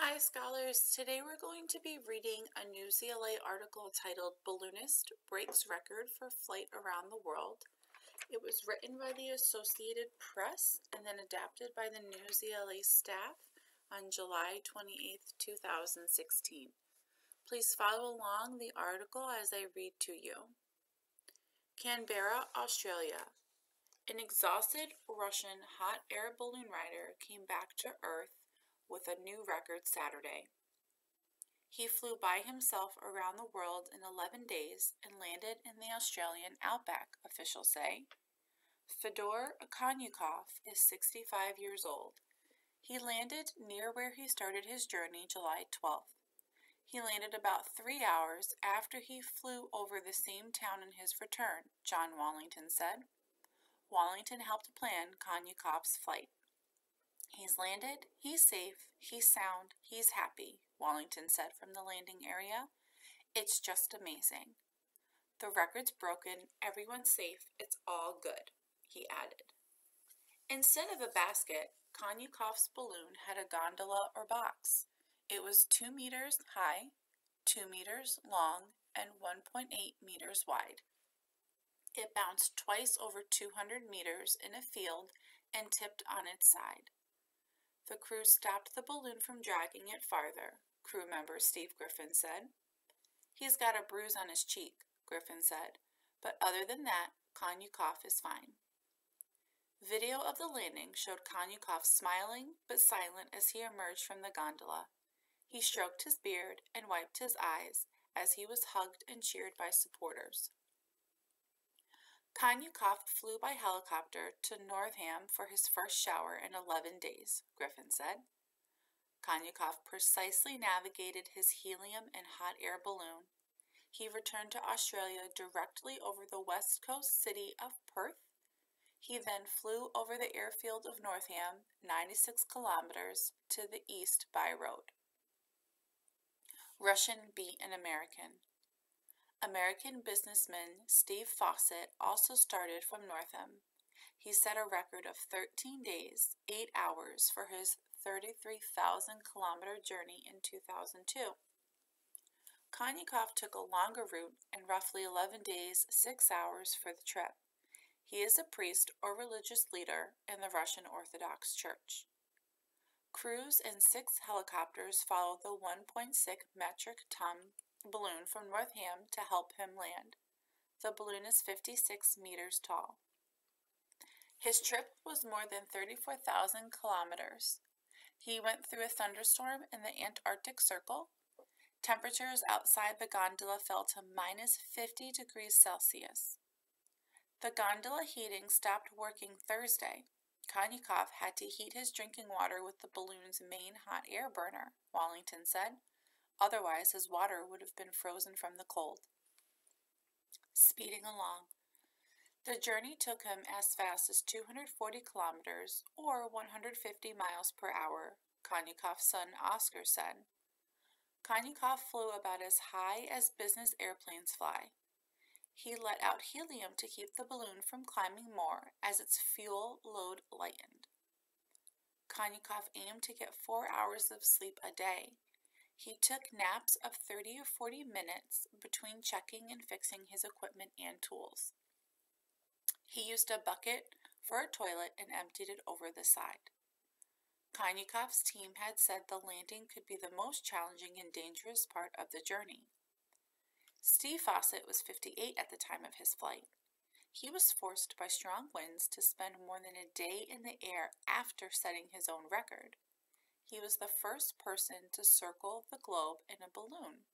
Hi scholars, today we're going to be reading a New ZLA article titled Balloonist Breaks Record for Flight Around the World. It was written by the Associated Press and then adapted by the New ZLA staff on July 28, 2016. Please follow along the article as I read to you. Canberra, Australia. An exhausted Russian hot air balloon rider came back to Earth with a new record Saturday. He flew by himself around the world in 11 days and landed in the Australian outback, officials say. Fedor Konyukov is 65 years old. He landed near where he started his journey July 12th. He landed about 3 hours after he flew over the same town in his return, John Wallington said. Wallington helped plan Konyukov's flight. He's landed, he's safe, he's sound, he's happy, Wallington said from the landing area. It's just amazing. The record's broken, everyone's safe, it's all good, he added. Instead of a basket, Konyukov's balloon had a gondola or box. It was 2 meters high, 2 meters long, and 1.8 meters wide. It bounced twice over 200 meters in a field and tipped on its side. The crew stopped the balloon from dragging it farther, crew member Steve Griffin said. He's got a bruise on his cheek, Griffin said, but other than that, Konyukov is fine. Video of the landing showed Konyukov smiling but silent as he emerged from the gondola. He stroked his beard and wiped his eyes as he was hugged and cheered by supporters. Konyukov flew by helicopter to Northam for his first shower in 11 days, Griffin said. Konyukov precisely navigated his helium and hot air balloon. He returned to Australia directly over the west coast city of Perth. He then flew over the airfield of Northam, 96 kilometers to the east by road. Russian beat an American. American businessman Steve Fawcett also started from Northam. He set a record of 13 days, 8 hours for his 33,000-kilometer journey in 2002. Konyukov took a longer route and roughly 11 days, 6 hours for the trip. He is a priest or religious leader in the Russian Orthodox Church. Crews and 6 helicopters followed the 1.6 metric ton balloon from Northam to help him land. The balloon is 56 meters tall. His trip was more than 34,000 kilometers. He went through a thunderstorm in the Antarctic Circle. Temperatures outside the gondola fell to minus 50 degrees Celsius. The gondola heating stopped working Thursday. Konyukov had to heat his drinking water with the balloon's main hot air burner, Wallington said. Otherwise, his water would have been frozen from the cold. Speeding along. The journey took him as fast as 240 kilometers, or 150 miles per hour, Konyukov's son Oscar said. Konyukov flew about as high as business airplanes fly. He let out helium to keep the balloon from climbing more as its fuel load lightened. Konyukov aimed to get 4 hours of sleep a day. He took naps of 30 or 40 minutes between checking and fixing his equipment and tools. He used a bucket for a toilet and emptied it over the side. Konyukov's team had said the landing could be the most challenging and dangerous part of the journey. Steve Fawcett was 58 at the time of his flight. He was forced by strong winds to spend more than a day in the air after setting his own record. He was the first person to circle the globe in a balloon.